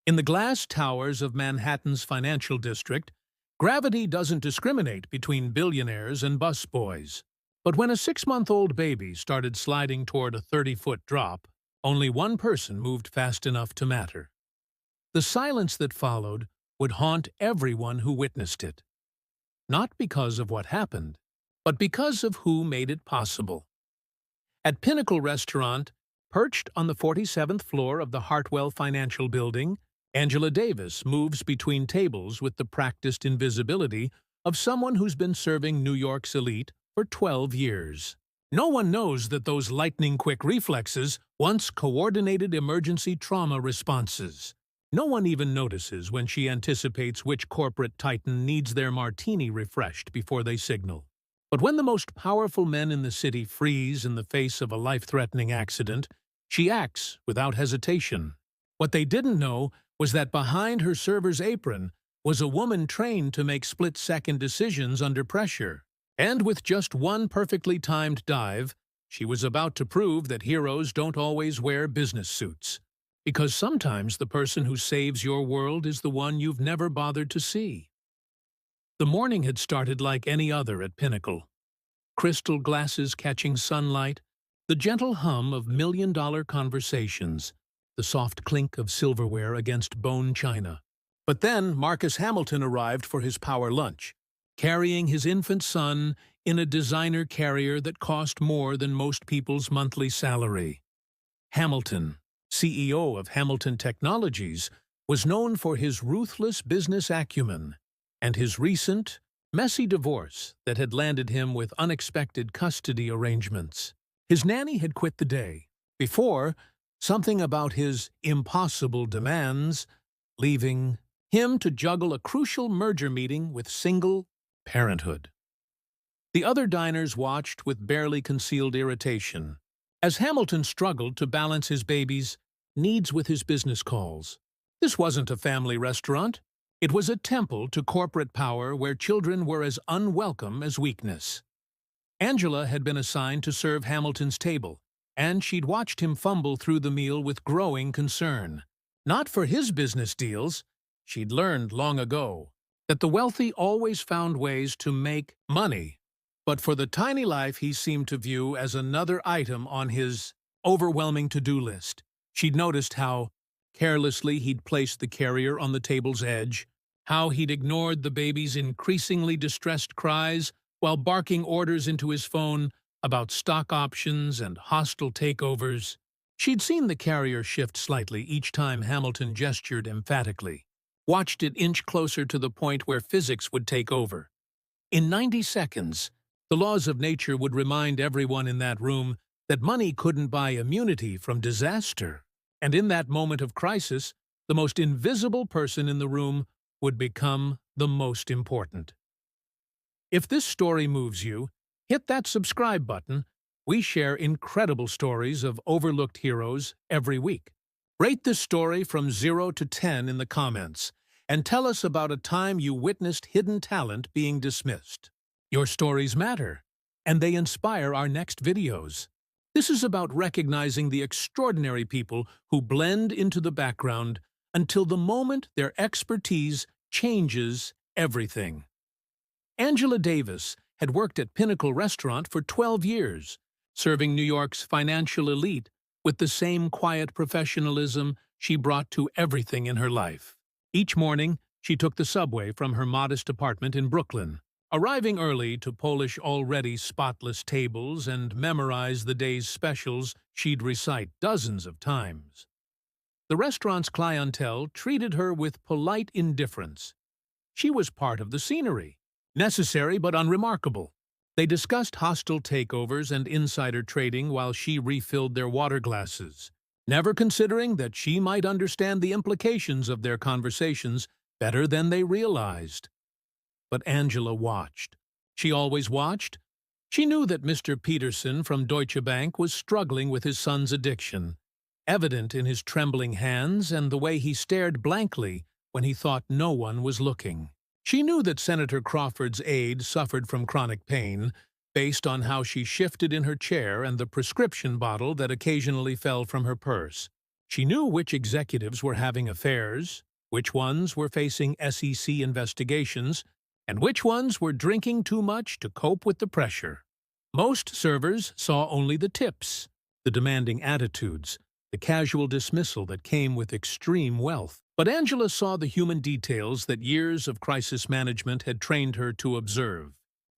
In the glass towers of Manhattan's financial district, gravity doesn't discriminate between billionaires and busboys. But when a 6-month-old baby started sliding toward a 30-foot drop, only one person moved fast enough to matter. The silence that followed would haunt everyone who witnessed it. Not because of what happened, but because of who made it possible. At Pinnacle Restaurant, perched on the 47th floor of the Hartwell Financial Building, Angela Davis moves between tables with the practiced invisibility of someone who's been serving New York's elite for 12 years. No one knows that those lightning-quick reflexes once coordinated emergency trauma responses. No one even notices when she anticipates which corporate titan needs their martini refreshed before they signal. But when the most powerful men in the city freeze in the face of a life-threatening accident, she acts without hesitation. What they didn't know was that behind her server's apron was a woman trained to make split-second decisions under pressure. And with just one perfectly timed dive, she was about to prove that heroes don't always wear business suits. Because sometimes the person who saves your world is the one you've never bothered to see. The morning had started like any other at Pinnacle. Crystal glasses catching sunlight, the gentle hum of million-dollar conversations, the soft clink of silverware against bone china. But then Marcus Hamilton arrived for his power lunch, carrying his infant son in a designer carrier that cost more than most people's monthly salary. Hamilton, CEO of Hamilton Technologies, was known for his ruthless business acumen and his recent, messy divorce that had landed him with unexpected custody arrangements. His nanny had quit the day before, something about his impossible demands, leaving him to juggle a crucial merger meeting with single parenthood. The other diners watched with barely concealed irritation as Hamilton struggled to balance his baby's needs with his business calls. This wasn't a family restaurant. It was a temple to corporate power where children were as unwelcome as weakness. Angela had been assigned to serve Hamilton's table, and she'd watched him fumble through the meal with growing concern. Not for his business deals. She'd learned long ago that the wealthy always found ways to make money, but for the tiny life he seemed to view as another item on his overwhelming to-do list. She'd noticed how carelessly he'd placed the carrier on the table's edge, how he'd ignored the baby's increasingly distressed cries while barking orders into his phone about stock options and hostile takeovers. She'd seen the carrier shift slightly each time Hamilton gestured emphatically, watched it inch closer to the point where physics would take over. In 90 seconds, the laws of nature would remind everyone in that room that money couldn't buy immunity from disaster. And in that moment of crisis, the most invisible person in the room would become the most important. If this story moves you, hit that subscribe button. We share incredible stories of overlooked heroes every week. Rate this story from 0 to 10 in the comments, and tell us about a time you witnessed hidden talent being dismissed. Your stories matter, and they inspire our next videos. This is about recognizing the extraordinary people who blend into the background until the moment their expertise changes everything. Angela Davis had worked at Pinnacle Restaurant for 12 years, serving New York's financial elite with the same quiet professionalism she brought to everything in her life. Each morning, she took the subway from her modest apartment in Brooklyn, arriving early to polish already spotless tables and memorize the day's specials she'd recite dozens of times. The restaurant's clientele treated her with polite indifference. She was part of the scenery, necessary but unremarkable. They discussed hostile takeovers and insider trading while she refilled their water glasses, never considering that she might understand the implications of their conversations better than they realized. But Angela watched. She always watched. She knew that Mr. Peterson from Deutsche Bank was struggling with his son's addiction, evident in his trembling hands and the way he stared blankly when he thought no one was looking. She knew that Senator Crawford's aide suffered from chronic pain, based on how she shifted in her chair and the prescription bottle that occasionally fell from her purse. She knew which executives were having affairs, which ones were facing SEC investigations, and which ones were drinking too much to cope with the pressure. Most servers saw only the tips, the demanding attitudes, the casual dismissal that came with extreme wealth. But Angela saw the human details that years of crisis management had trained her to observe.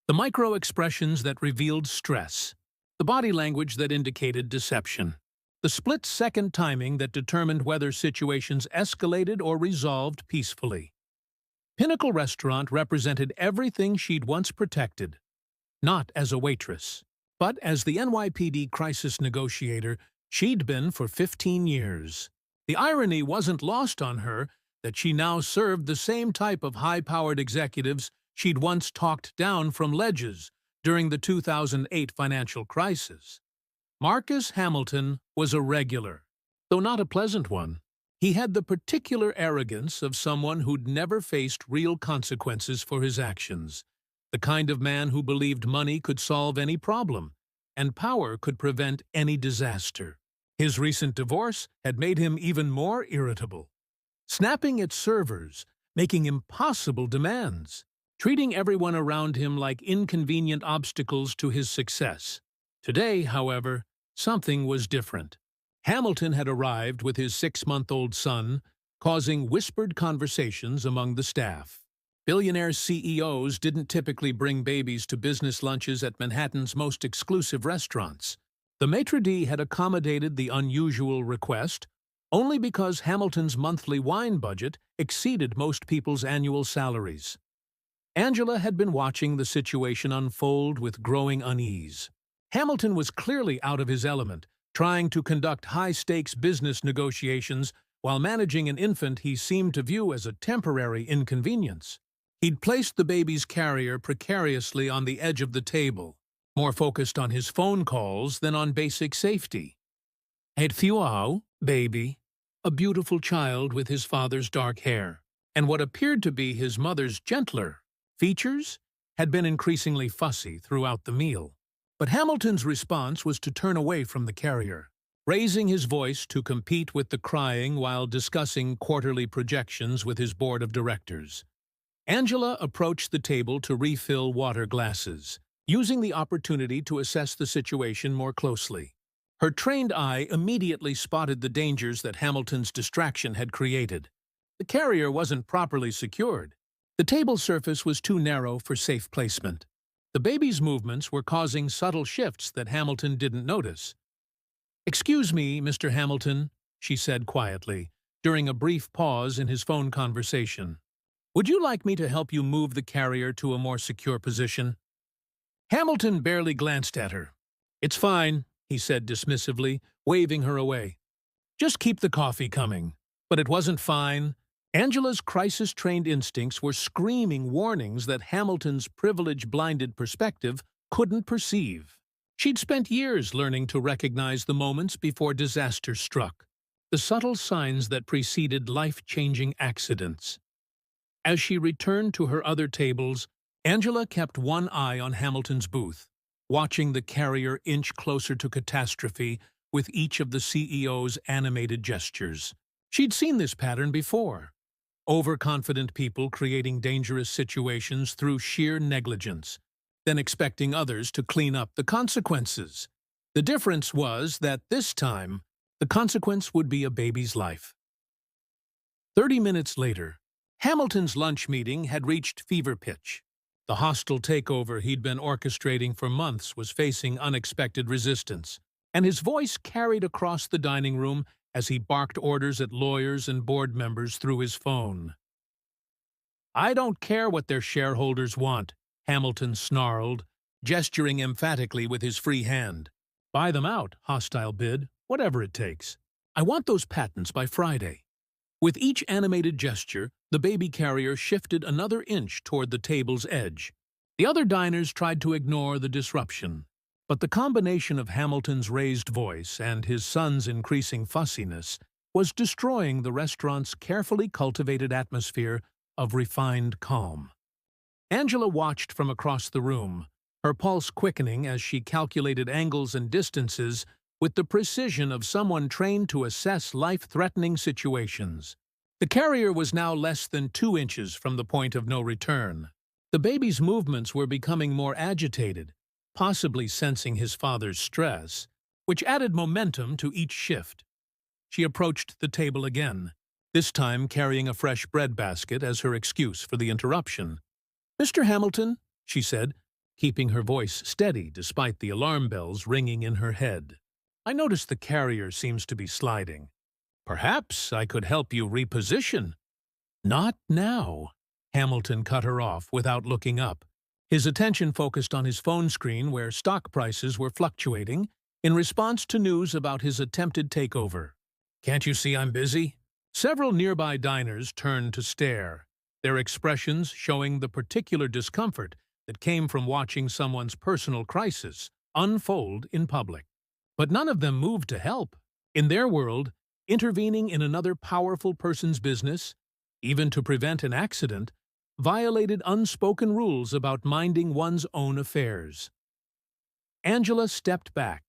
The micro-expressions that revealed stress, the body language that indicated deception, the split-second timing that determined whether situations escalated or resolved peacefully. Pinnacle Restaurant represented everything she'd once protected, not as a waitress, but as the NYPD crisis negotiator she'd been for 15 years. The irony wasn't lost on her that she now served the same type of high-powered executives she'd once talked down from ledges during the 2008 financial crisis. Marcus Hamilton was a regular, though not a pleasant one. He had the particular arrogance of someone who'd never faced real consequences for his actions, the kind of man who believed money could solve any problem, and power could prevent any disaster. His recent divorce had made him even more irritable, snapping at servers, making impossible demands, treating everyone around him like inconvenient obstacles to his success. Today, however, something was different. Hamilton had arrived with his 6-month-old son, causing whispered conversations among the staff. Billionaire CEOs didn't typically bring babies to business lunches at Manhattan's most exclusive restaurants. The maitre d' had accommodated the unusual request only because Hamilton's monthly wine budget exceeded most people's annual salaries. Angela had been watching the situation unfold with growing unease. Hamilton was clearly out of his element, trying to conduct high-stakes business negotiations while managing an infant he seemed to view as a temporary inconvenience. He'd placed the baby's carrier precariously on the edge of the table, more focused on his phone calls than on basic safety. Et fiou, baby, a beautiful child with his father's dark hair, and what appeared to be his mother's gentler features, had been increasingly fussy throughout the meal. But Hamilton's response was to turn away from the carrier, raising his voice to compete with the crying while discussing quarterly projections with his board of directors. Angela approached the table to refill water glasses, using the opportunity to assess the situation more closely. Her trained eye immediately spotted the dangers that Hamilton's distraction had created. The carrier wasn't properly secured. The table surface was too narrow for safe placement. The baby's movements were causing subtle shifts that Hamilton didn't notice. "Excuse me, Mr. Hamilton," she said quietly, during a brief pause in his phone conversation. "Would you like me to help you move the carrier to a more secure position?" Hamilton barely glanced at her. "It's fine," he said dismissively, waving her away. "Just keep the coffee coming." But it wasn't fine. Angela's crisis-trained instincts were screaming warnings that Hamilton's privilege-blinded perspective couldn't perceive. She'd spent years learning to recognize the moments before disaster struck, the subtle signs that preceded life-changing accidents. As she returned to her other tables, Angela kept one eye on Hamilton's booth, watching the carrier inch closer to catastrophe with each of the CEO's animated gestures. She'd seen this pattern before. Overconfident people creating dangerous situations through sheer negligence, then expecting others to clean up the consequences. The difference was that this time, the consequence would be a baby's life. 30 minutes later, Hamilton's lunch meeting had reached fever pitch. The hostile takeover he'd been orchestrating for months was facing unexpected resistance, and his voice carried across the dining room as he barked orders at lawyers and board members through his phone. "I don't care what their shareholders want," Hamilton snarled, gesturing emphatically with his free hand. "Buy them out, hostile bid, whatever it takes. I want those patents by Friday." With each animated gesture, the baby carrier shifted another inch toward the table's edge. The other diners tried to ignore the disruption, but the combination of Hamilton's raised voice and his son's increasing fussiness was destroying the restaurant's carefully cultivated atmosphere of refined calm. Angela watched from across the room, her pulse quickening as she calculated angles and distances with the precision of someone trained to assess life-threatening situations. The carrier was now less than 2 inches from the point of no return. The baby's movements were becoming more agitated, possibly sensing his father's stress, which added momentum to each shift. She approached the table again, this time carrying a fresh bread basket as her excuse for the interruption. "Mr. Hamilton," she said, keeping her voice steady despite the alarm bells ringing in her head. "I notice the carrier seems to be sliding. Perhaps I could help you reposition." "Not now," Hamilton cut her off without looking up. His attention focused on his phone screen where stock prices were fluctuating in response to news about his attempted takeover. "Can't you see I'm busy?" Several nearby diners turned to stare, their expressions showing the particular discomfort that came from watching someone's personal crisis unfold in public. But none of them moved to help. In their world, intervening in another powerful person's business, even to prevent an accident, violated unspoken rules about minding one's own affairs. Angela stepped back,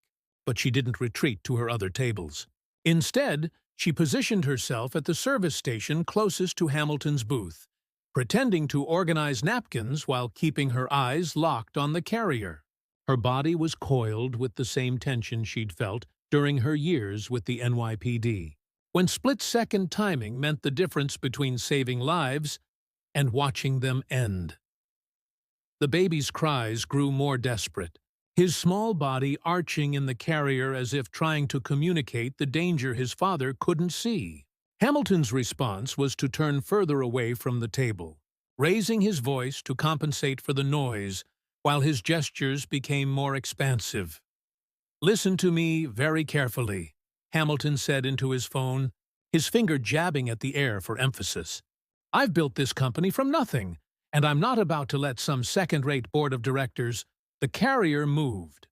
but she didn't retreat to her other tables. Instead, she positioned herself at the service station closest to Hamilton's booth, pretending to organize napkins while keeping her eyes locked on the carrier. Her body was coiled with the same tension she'd felt during her years with the NYPD, when split-second timing meant the difference between saving lives and watching them end. The baby's cries grew more desperate, his small body arching in the carrier as if trying to communicate the danger his father couldn't see. Hamilton's response was to turn further away from the table, raising his voice to compensate for the noise, while his gestures became more expansive. "Listen to me very carefully," Hamilton said into his phone, his finger jabbing at the air for emphasis. "I've built this company from nothing, and I'm not about to let some second-rate board of directors—" The carrier moved.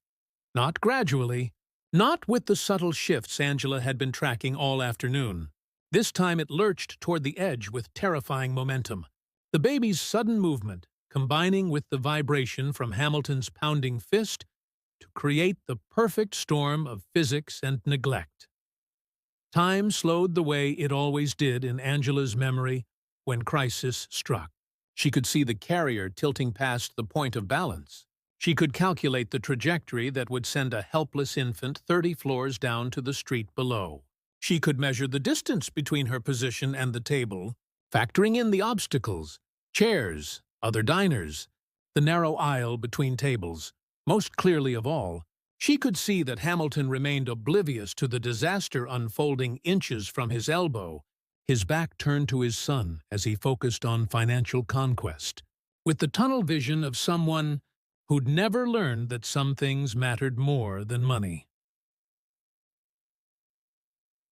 Not gradually, not with the subtle shifts Angela had been tracking all afternoon. This time it lurched toward the edge with terrifying momentum. The baby's sudden movement, combining with the vibration from Hamilton's pounding fist, to create the perfect storm of physics and neglect. Time slowed the way it always did in Angela's memory when crisis struck. She could see the carrier tilting past the point of balance. She could calculate the trajectory that would send a helpless infant 30 floors down to the street below. She could measure the distance between her position and the table, factoring in the obstacles, chairs, other diners, the narrow aisle between tables. Most clearly of all, she could see that Hamilton remained oblivious to the disaster unfolding inches from his elbow, his back turned to his son as he focused on financial conquest, with the tunnel vision of someone who'd never learned that some things mattered more than money.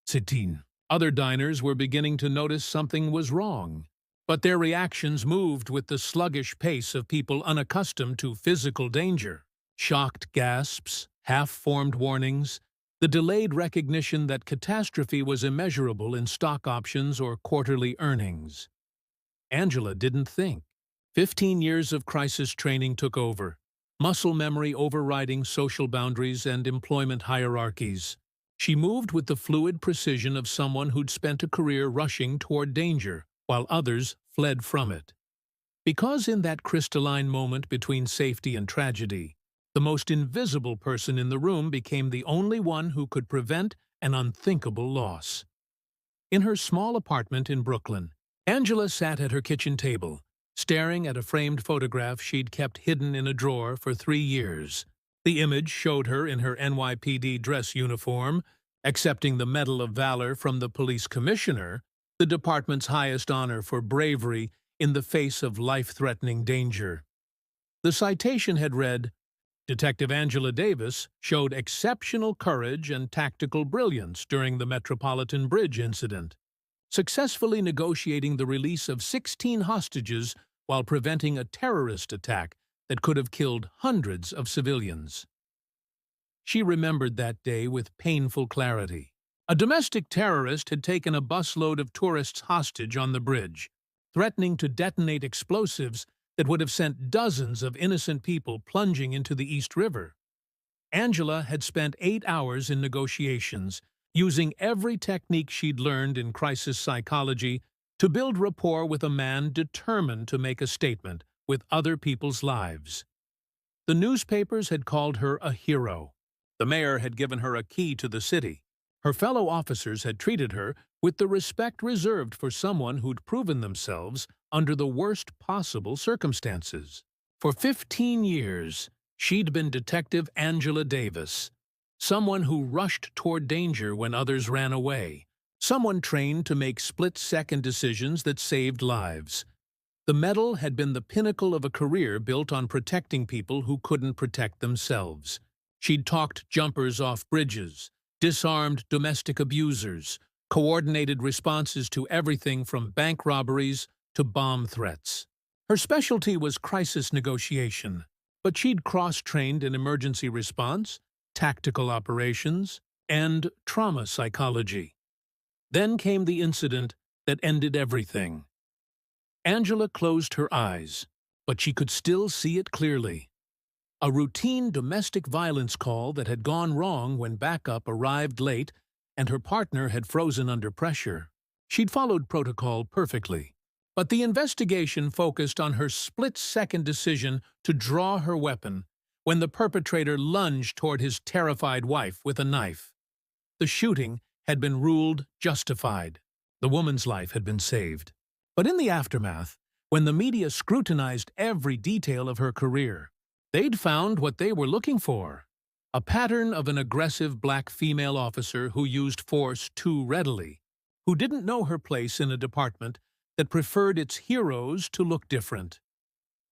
Sittin. Other diners were beginning to notice something was wrong, but their reactions moved with the sluggish pace of people unaccustomed to physical danger. Shocked gasps, half-formed warnings, the delayed recognition that catastrophe was immeasurable in stock options or quarterly earnings. Angela didn't think. 15 years of crisis training took over, muscle memory overriding social boundaries and employment hierarchies. She moved with the fluid precision of someone who'd spent a career rushing toward danger, while others fled from it. Because in that crystalline moment between safety and tragedy, the most invisible person in the room became the only one who could prevent an unthinkable loss. In her small apartment in Brooklyn, Angela sat at her kitchen table, staring at a framed photograph she'd kept hidden in a drawer for 3 years. The image showed her in her NYPD dress uniform, accepting the Medal of Valor from the police commissioner, the department's highest honor for bravery in the face of life-threatening danger. The citation had read, "Detective Angela Davis showed exceptional courage and tactical brilliance during the Metropolitan Bridge incident, successfully negotiating the release of 16 hostages while preventing a terrorist attack that could have killed hundreds of civilians." She remembered that day with painful clarity. A domestic terrorist had taken a busload of tourists hostage on the bridge, threatening to detonate explosives that would have sent dozens of innocent people plunging into the East River. Angela had spent 8 hours in negotiations, using every technique she'd learned in crisis psychology to build rapport with a man determined to make a statement with other people's lives. The newspapers had called her a hero. The mayor had given her a key to the city. Her fellow officers had treated her with the respect reserved for someone who'd proven themselves under the worst possible circumstances. For 15 years, she'd been Detective Angela Davis, someone who rushed toward danger when others ran away, someone trained to make split-second decisions that saved lives. The medal had been the pinnacle of a career built on protecting people who couldn't protect themselves. She'd talked jumpers off bridges, disarmed domestic abusers, coordinated responses to everything from bank robberies to bomb threats. Her specialty was crisis negotiation, but she'd cross-trained in emergency response, tactical operations, and trauma psychology. Then came the incident that ended everything. Angela closed her eyes, but she could still see it clearly. A routine domestic violence call that had gone wrong when backup arrived late and her partner had frozen under pressure. She'd followed protocol perfectly, but the investigation focused on her split-second decision to draw her weapon when the perpetrator lunged toward his terrified wife with a knife. The shooting had been ruled justified. The woman's life had been saved. But in the aftermath, when the media scrutinized every detail of her career, they'd found what they were looking for: a pattern of an aggressive black female officer who used force too readily, who didn't know her place in a department that preferred its heroes to look different.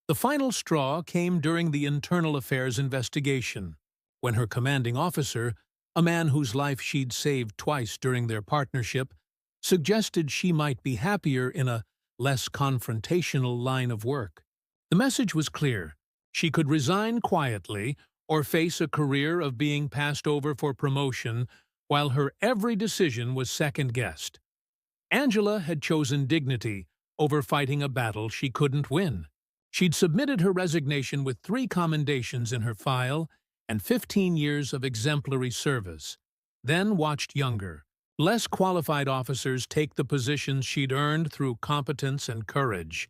The final straw came during the internal affairs investigation, when her commanding officer, a man whose life she'd saved twice during their partnership, suggested she might be happier in a less confrontational line of work. The message was clear: she could resign quietly or face a career of being passed over for promotion while her every decision was second-guessed. Angela had chosen dignity over fighting a battle she couldn't win. She'd submitted her resignation with 3 commendations in her file and 15 years of exemplary service, then watched younger, less qualified officers take the positions she'd earned through competence and courage.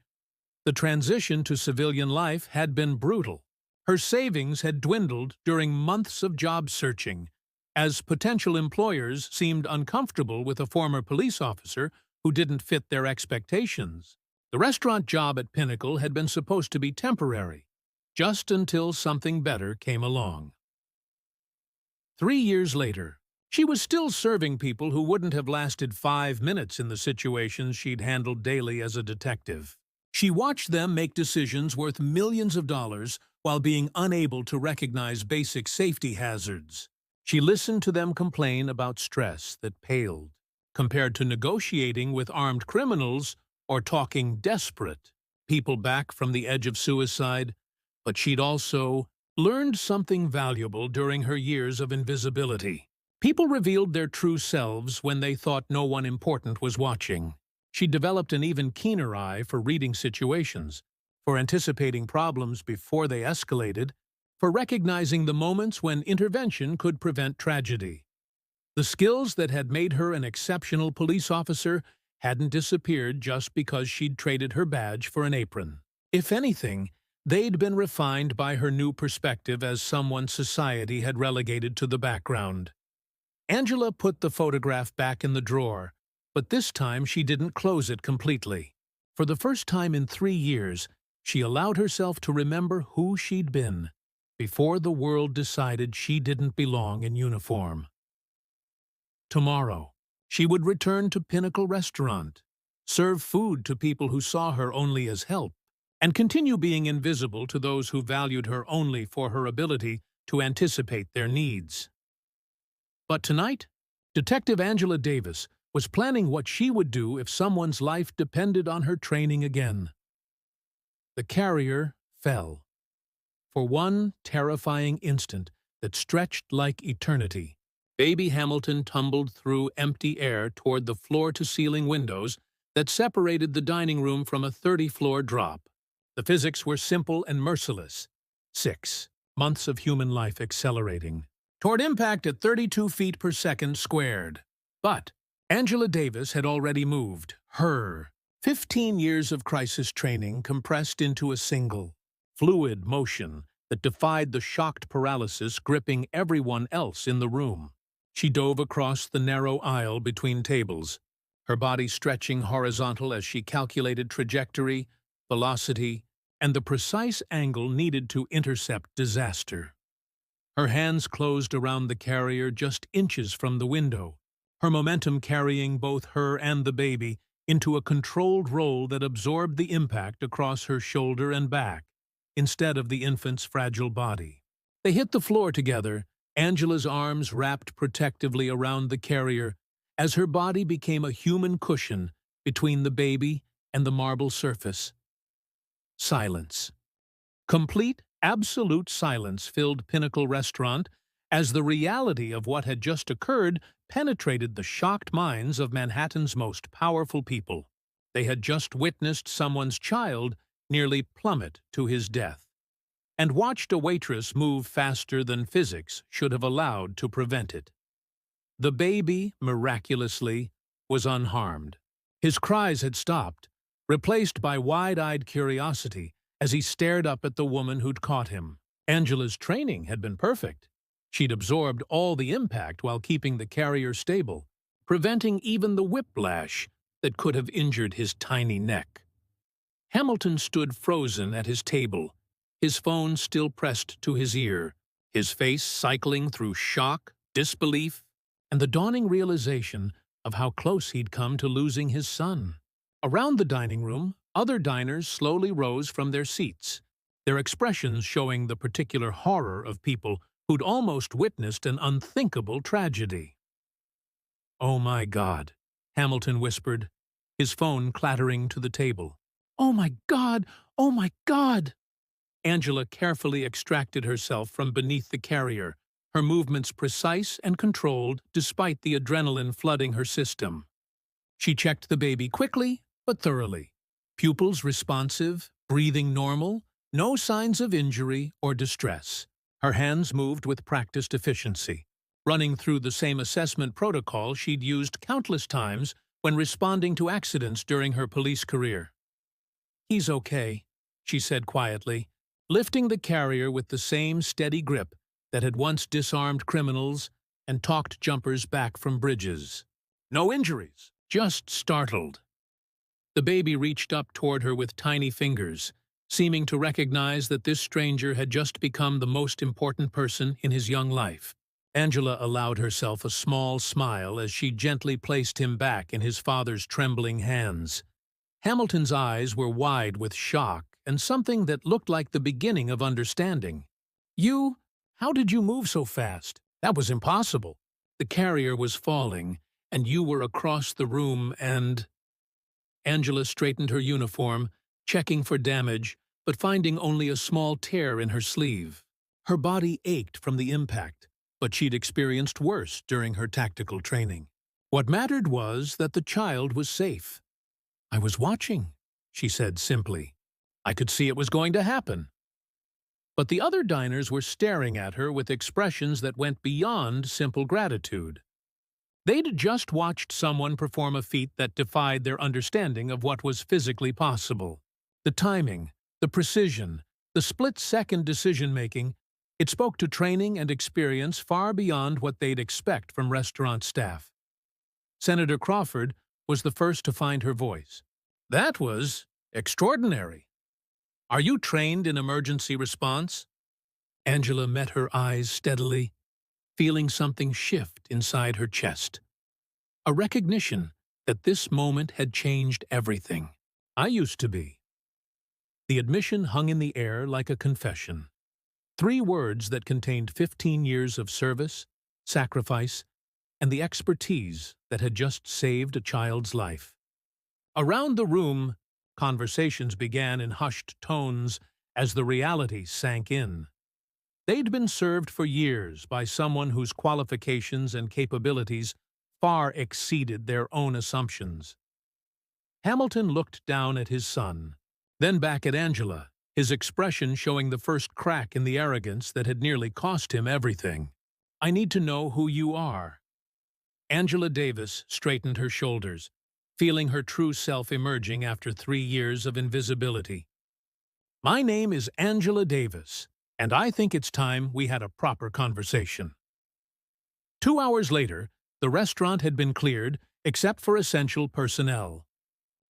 The transition to civilian life had been brutal. Her savings had dwindled during months of job searching, as potential employers seemed uncomfortable with a former police officer who didn't fit their expectations. The restaurant job at Pinnacle had been supposed to be temporary, just until something better came along. 3 years later, she was still serving people who wouldn't have lasted 5 minutes in the situations she'd handled daily as a detective. She watched them make decisions worth millions of dollars while being unable to recognize basic safety hazards. She listened to them complain about stress that paled compared to negotiating with armed criminals or talking desperate people back from the edge of suicide. But she'd also learned something valuable during her years of invisibility. People revealed their true selves when they thought no one important was watching. She developed an even keener eye for reading situations, for anticipating problems before they escalated, for recognizing the moments when intervention could prevent tragedy. The skills that had made her an exceptional police officer hadn't disappeared just because she'd traded her badge for an apron. If anything, they'd been refined by her new perspective as someone society had relegated to the background. Angela put the photograph back in the drawer, but this time she didn't close it completely. For the first time in 3 years, she allowed herself to remember who she'd been before the world decided she didn't belong in uniform. Tomorrow, she would return to Pinnacle Restaurant, serve food to people who saw her only as help, and continue being invisible to those who valued her only for her ability to anticipate their needs. But tonight, Detective Angela Davis was planning what she would do if someone's life depended on her training again. The carrier fell. For one terrifying instant that stretched like eternity, baby Hamilton tumbled through empty air toward the floor-to-ceiling windows that separated the dining room from a 30-floor drop. The physics were simple and merciless. 6 months of human life accelerating toward impact at 32 feet per second squared. But Angela Davis had already moved. Her 15 years of crisis training compressed into a single, fluid motion that defied the shocked paralysis gripping everyone else in the room. She dove across the narrow aisle between tables, her body stretching horizontal as she calculated trajectory, velocity, and the precise angle needed to intercept disaster. Her hands closed around the carrier just inches from the window, her momentum carrying both her and the baby into a controlled roll that absorbed the impact across her shoulder and back, instead of the infant's fragile body. They hit the floor together, Angela's arms wrapped protectively around the carrier as her body became a human cushion between the baby and the marble surface. Silence. Complete, absolute silence filled Pinnacle Restaurant as the reality of what had just occurred penetrated the shocked minds of Manhattan's most powerful people. They had just witnessed someone's child nearly plummet to his death, and watched a waitress move faster than physics should have allowed to prevent it. The baby, miraculously, was unharmed. His cries had stopped, replaced by wide-eyed curiosity as he stared up at the woman who'd caught him. Angela's training had been perfect. She'd absorbed all the impact while keeping the carrier stable, preventing even the whiplash that could have injured his tiny neck. Hamilton stood frozen at his table, his phone still pressed to his ear, his face cycling through shock, disbelief, and the dawning realization of how close he'd come to losing his son. Around the dining room, other diners slowly rose from their seats, their expressions showing the particular horror of people who'd almost witnessed an unthinkable tragedy. "Oh my God," Hamilton whispered, his phone clattering to the table. "Oh my God! Oh my God!" Angela carefully extracted herself from beneath the carrier, her movements precise and controlled despite the adrenaline flooding her system. She checked the baby quickly but thoroughly, pupils responsive, breathing normal, no signs of injury or distress. Her hands moved with practiced efficiency, running through the same assessment protocol she'd used countless times when responding to accidents during her police career. "He's okay," she said quietly, lifting the carrier with the same steady grip that had once disarmed criminals and talked jumpers back from bridges. "No injuries, just startled." The baby reached up toward her with tiny fingers, seeming to recognize that this stranger had just become the most important person in his young life. Angela allowed herself a small smile as she gently placed him back in his father's trembling hands. Hamilton's eyes were wide with shock and something that looked like the beginning of understanding. How did you move so fast? That was impossible. The carrier was falling, and you were across the room and—" Angela straightened her uniform, checking for damage, but finding only a small tear in her sleeve. Her body ached from the impact, but she'd experienced worse during her tactical training. What mattered was that the child was safe. "I was watching," she said simply. "I could see it was going to happen." But the other diners were staring at her with expressions that went beyond simple gratitude. They'd just watched someone perform a feat that defied their understanding of what was physically possible. The timing, the precision, the split-second decision-making, it spoke to training and experience far beyond what they'd expect from restaurant staff. Senator Crawford was the first to find her voice. "That was extraordinary. Are you trained in emergency response?" Angela met her eyes steadily, feeling something shift inside her chest. A recognition that this moment had changed everything. "I used to be." The admission hung in the air like a confession. 3 words that contained 15 years of service, sacrifice, and the expertise that had just saved a child's life. Around the room, conversations began in hushed tones as the reality sank in. They'd been served for years by someone whose qualifications and capabilities far exceeded their own assumptions. Hamilton looked down at his son, then back at Angela, his expression showing the first crack in the arrogance that had nearly cost him everything. "I need to know who you are." Angela Davis straightened her shoulders, feeling her true self emerging after 3 years of invisibility. "My name is Angela Davis, and I think it's time we had a proper conversation." 2 hours later, the restaurant had been cleared, except for essential personnel.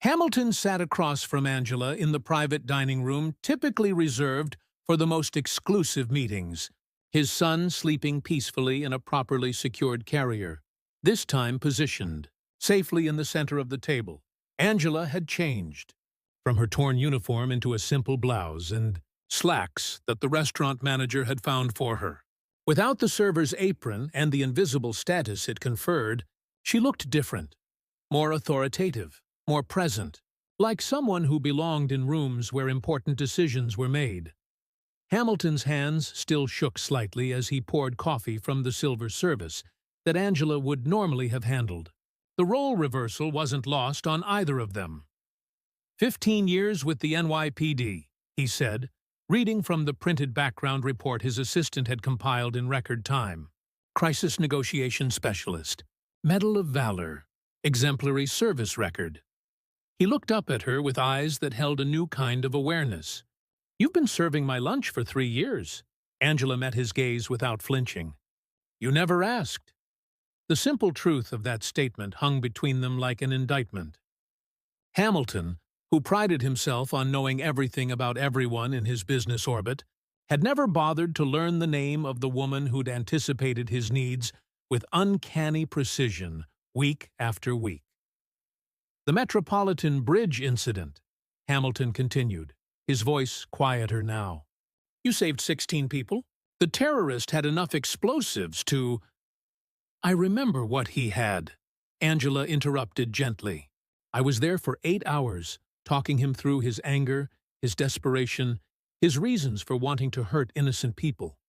Hamilton sat across from Angela in the private dining room typically reserved for the most exclusive meetings, his son sleeping peacefully in a properly secured carrier, this time positioned safely in the center of the table. Angela had changed from her torn uniform into a simple blouse and slacks that the restaurant manager had found for her. Without the server's apron and the invisible status it conferred, she looked different, more authoritative, more present, like someone who belonged in rooms where important decisions were made. Hamilton's hands still shook slightly as he poured coffee from the silver service that Angela would normally have handled. The role reversal wasn't lost on either of them. 15 years with the NYPD, he said, reading from the printed background report his assistant had compiled in record time. Crisis Negotiation Specialist, Medal of Valor, Exemplary Service Record. He looked up at her with eyes that held a new kind of awareness. "You've been serving my lunch for 3 years." Angela met his gaze without flinching. "You never asked." The simple truth of that statement hung between them like an indictment. Hamilton, who prided himself on knowing everything about everyone in his business orbit, had never bothered to learn the name of the woman who'd anticipated his needs with uncanny precision week after week. "The Metropolitan Bridge incident," Hamilton continued, his voice quieter now. "You saved 16 people. The terrorist had enough explosives to—" "I remember what he had," Angela interrupted gently. "I was there for 8 hours, talking him through his anger, his desperation, his reasons for wanting to hurt innocent people.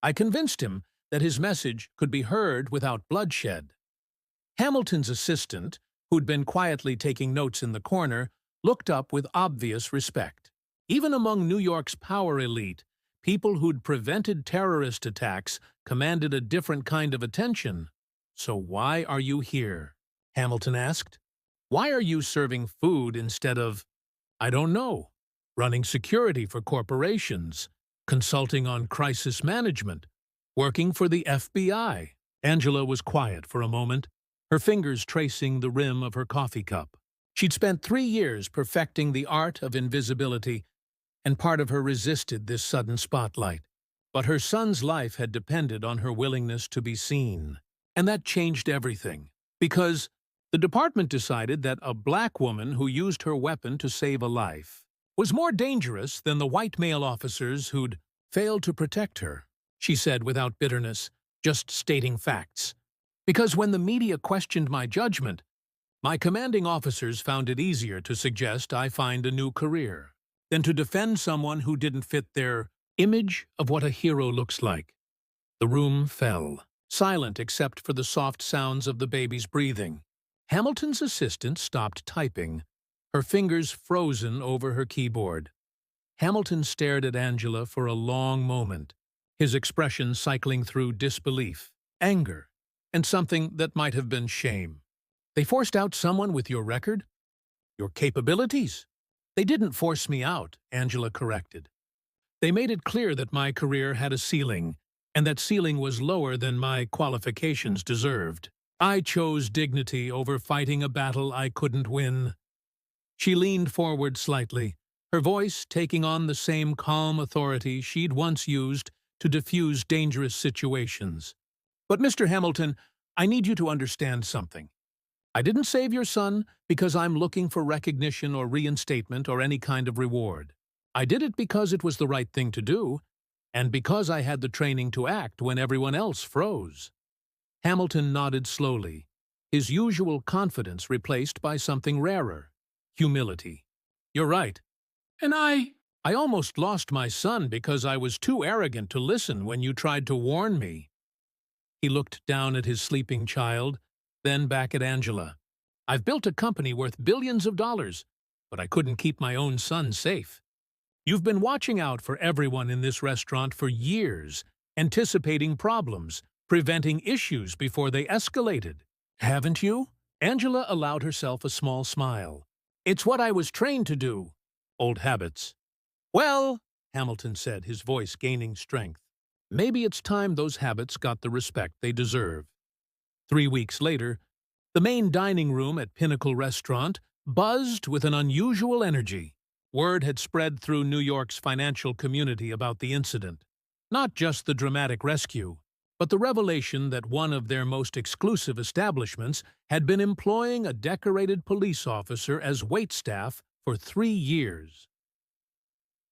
I convinced him that his message could be heard without bloodshed." Hamilton's assistant, who'd been quietly taking notes in the corner, looked up with obvious respect. Even among New York's power elite, people who'd prevented terrorist attacks commanded a different kind of attention. "So why are you here?" Hamilton asked. "Why are you serving food instead of, I don't know, running security for corporations, consulting on crisis management, working for the FBI?" Angela was quiet for a moment, her fingers tracing the rim of her coffee cup. She'd spent 3 years perfecting the art of invisibility, and part of her resisted this sudden spotlight. But her son's life had depended on her willingness to be seen. And that changed everything, because the department decided that a black woman who used her weapon to save a life was more dangerous than the white male officers who'd failed to protect her, she said without bitterness, just stating facts. "Because when the media questioned my judgment, my commanding officers found it easier to suggest I find a new career than to defend someone who didn't fit their image of what a hero looks like." The room fell, silent except for the soft sounds of the baby's breathing. Hamilton's assistant stopped typing, her fingers frozen over her keyboard. Hamilton stared at Angela for a long moment, his expression cycling through disbelief, anger, and something that might have been shame. "They forced out someone with your record? Your capabilities?" "They didn't force me out," Angela corrected. "They made it clear that my career had a ceiling, and that ceiling was lower than my qualifications deserved. I chose dignity over fighting a battle I couldn't win." She leaned forward slightly, her voice taking on the same calm authority she'd once used to diffuse dangerous situations. "But Mr. Hamilton, I need you to understand something. I didn't save your son because I'm looking for recognition or reinstatement or any kind of reward. I did it because it was the right thing to do, and because I had the training to act when everyone else froze." Hamilton nodded slowly, his usual confidence replaced by something rarer, humility. "You're right. And I almost lost my son because I was too arrogant to listen when you tried to warn me." He looked down at his sleeping child, then back at Angela. "I've built a company worth billions of dollars, but I couldn't keep my own son safe. You've been watching out for everyone in this restaurant for years, anticipating problems, preventing issues before they escalated. Haven't you? Angela allowed herself a small smile. It's what I was trained to do. Old habits. Well, Hamilton said, his voice gaining strength, maybe it's time those habits got the respect they deserve. 3 weeks later, the main dining room at Pinnacle Restaurant buzzed with an unusual energy. Word had spread through New York's financial community about the incident. Not just the dramatic rescue, but the revelation that one of their most exclusive establishments had been employing a decorated police officer as waitstaff for 3 years.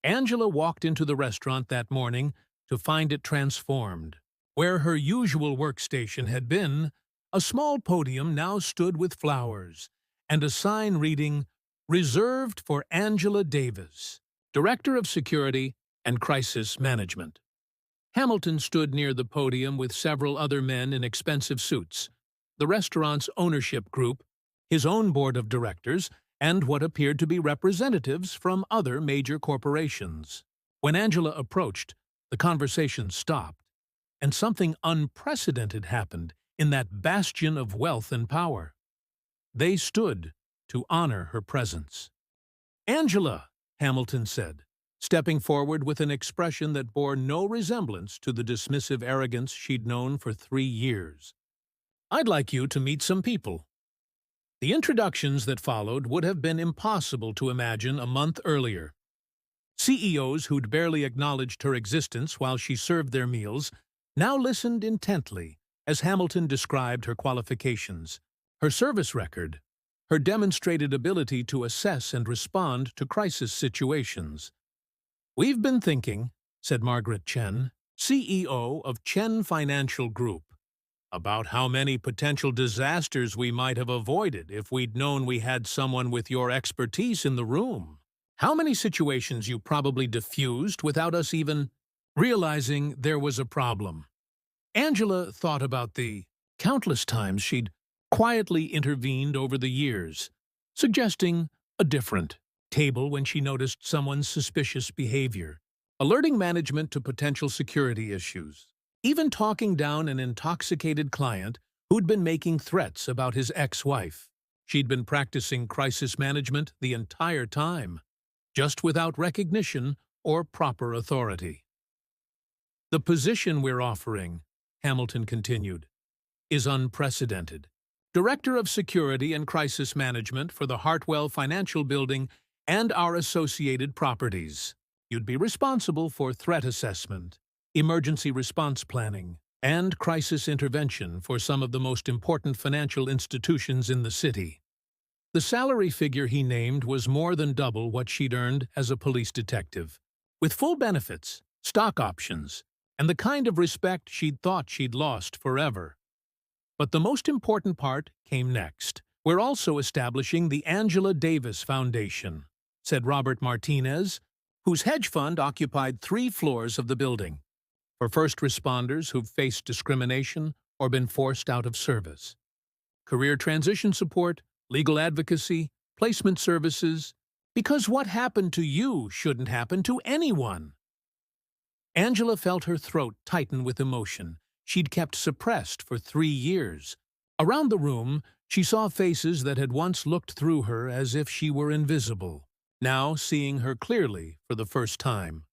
Angela walked into the restaurant that morning to find it transformed. Where her usual workstation had been, a small podium now stood with flowers, and a sign reading, "Reserved for Angela Davis, Director of Security and Crisis Management." Hamilton stood near the podium with several other men in expensive suits, the restaurant's ownership group, his own board of directors, and what appeared to be representatives from other major corporations. When Angela approached, the conversation stopped, and something unprecedented happened in that bastion of wealth and power. They stood to honor her presence. "Angela," Hamilton said, stepping forward with an expression that bore no resemblance to the dismissive arrogance she'd known for 3 years. "I'd like you to meet some people." The introductions that followed would have been impossible to imagine a month earlier. CEOs who'd barely acknowledged her existence while she served their meals now listened intently as Hamilton described her qualifications, her service record, her demonstrated ability to assess and respond to crisis situations. "We've been thinking," said Margaret Chen, CEO of Chen Financial Group, "about how many potential disasters we might have avoided if we'd known we had someone with your expertise in the room. How many situations you probably diffused without us even realizing there was a problem." Angela thought about the countless times she'd quietly intervened over the years, suggesting a different table when she noticed someone's suspicious behavior, alerting management to potential security issues, even talking down an intoxicated client who'd been making threats about his ex-wife. She'd been practicing crisis management the entire time, just without recognition or proper authority. "The position we're offering," Hamilton continued, "is unprecedented. Director of Security and Crisis Management for the Hartwell Financial Building and our associated properties. You'd be responsible for threat assessment, emergency response planning, and crisis intervention for some of the most important financial institutions in the city." The salary figure he named was more than double what she'd earned as a police detective, with full benefits, stock options, and the kind of respect she'd thought she'd lost forever. But the most important part came next. "We're also establishing the Angela Davis Foundation," said Robert Martinez, whose hedge fund occupied 3 floors of the building, "for first responders who've faced discrimination or been forced out of service. Career transition support, legal advocacy, placement services, because what happened to you shouldn't happen to anyone." Angela felt her throat tighten with emotion she'd kept suppressed for 3 years. Around the room, she saw faces that had once looked through her as if she were invisible, now seeing her clearly for the first time.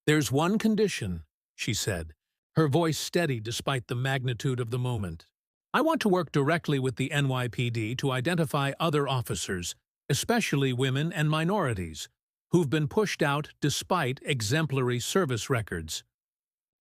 "There's one condition," she said, her voice steady despite the magnitude of the moment. "I want to work directly with the NYPD to identify other officers, especially women and minorities, who've been pushed out despite exemplary service records.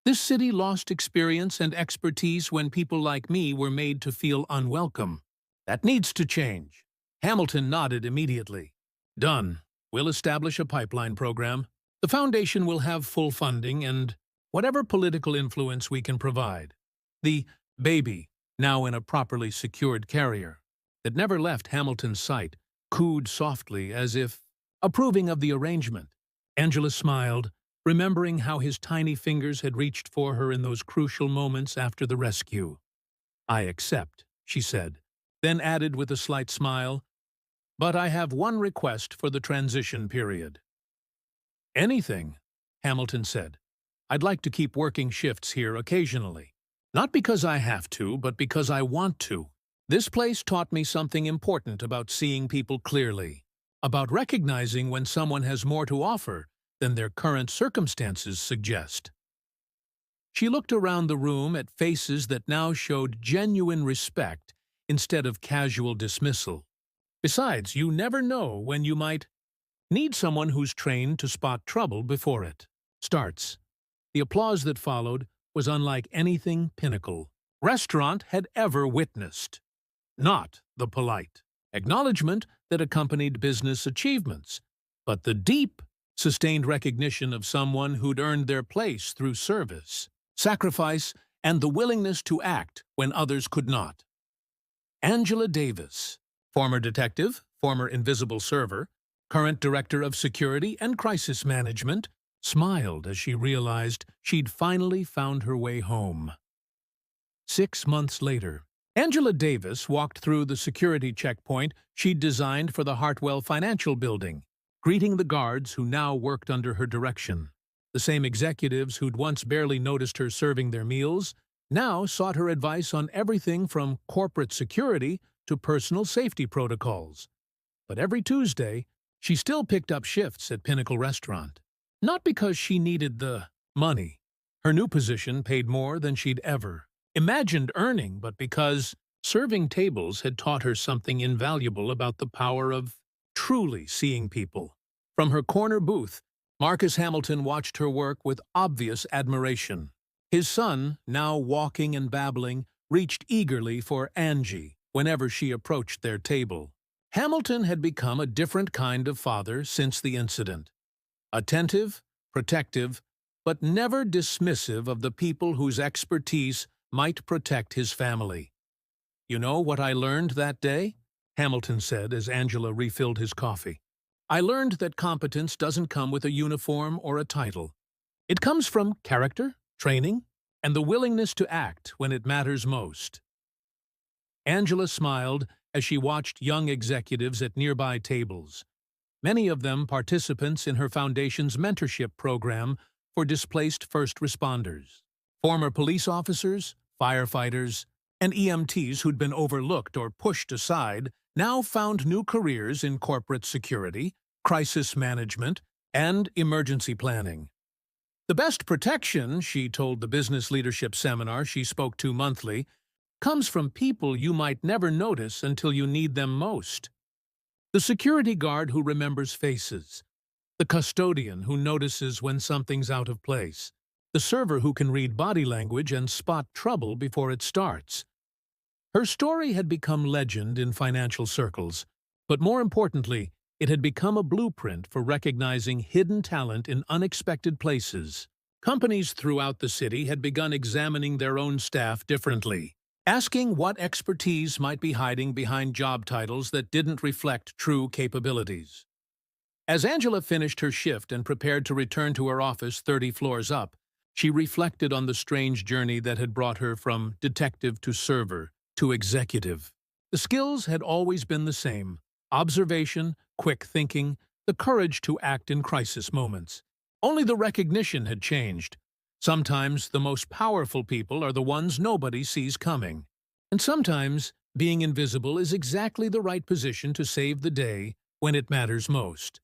This city lost experience and expertise when people like me were made to feel unwelcome. That needs to change." Hamilton nodded immediately. "Done. We'll establish a pipeline program. The foundation will have full funding and whatever political influence we can provide." The baby, now in a properly secured carrier, that never left Hamilton's sight, cooed softly as if approving of the arrangement. Angela smiled, remembering how his tiny fingers had reached for her in those crucial moments after the rescue. "I accept," she said, then added with a slight smile, "but I have one request for the transition period." Anything, Hamilton said. I'd like to keep working shifts here occasionally. Not because I have to, but because I want to. This place taught me something important about seeing people clearly, about recognizing when someone has more to offer than their current circumstances suggest. She looked around the room at faces that now showed genuine respect instead of casual dismissal. Besides, you never know when you might need someone who's trained to spot trouble before it starts. The applause that followed was unlike anything Pinnacle Restaurant had ever witnessed. Not the polite acknowledgement that accompanied business achievements, but the deep, sustained recognition of someone who'd earned their place through service, sacrifice, and the willingness to act when others could not. Angela Davis, former detective, former invisible server, current director of security and crisis management, smiled as she realized she'd finally found her way home. 6 months later, Angela Davis walked through the security checkpoint she'd designed for the Hartwell Financial Building, greeting the guards who now worked under her direction. The same executives who'd once barely noticed her serving their meals now sought her advice on everything from corporate security to personal safety protocols. But every Tuesday, she still picked up shifts at Pinnacle Restaurant. Not because she needed the money. Her new position paid more than she'd ever imagined earning, but because serving tables had taught her something invaluable about the power of truly seeing people. From her corner booth, Marcus Hamilton watched her work with obvious admiration. His son, now walking and babbling, reached eagerly for Angie whenever she approached their table. Hamilton had become a different kind of father since the incident. Attentive, protective, but never dismissive of the people whose expertise might protect his family. "You know what I learned that day?" Hamilton said as Angela refilled his coffee. "I learned that competence doesn't come with a uniform or a title. It comes from character, training, and the willingness to act when it matters most." Angela smiled as she watched young executives at nearby tables, many of them participants in her foundation's mentorship program for displaced first responders. Former police officers, firefighters, and EMTs who'd been overlooked or pushed aside now found new careers in corporate security, crisis management, and emergency planning. The best protection, she told the business leadership seminar she spoke to monthly, comes from people you might never notice until you need them most. The security guard who remembers faces, the custodian who notices when something's out of place, the server who can read body language and spot trouble before it starts. Her story had become legend in financial circles, but more importantly, it had become a blueprint for recognizing hidden talent in unexpected places. Companies throughout the city had begun examining their own staff differently, asking what expertise might be hiding behind job titles that didn't reflect true capabilities. As Angela finished her shift and prepared to return to her office 30 floors up, she reflected on the strange journey that had brought her from detective to server to executive. The skills had always been the same: observation, quick thinking, the courage to act in crisis moments. Only the recognition had changed. Sometimes the most powerful people are the ones nobody sees coming. And sometimes being invisible is exactly the right position to save the day when it matters most.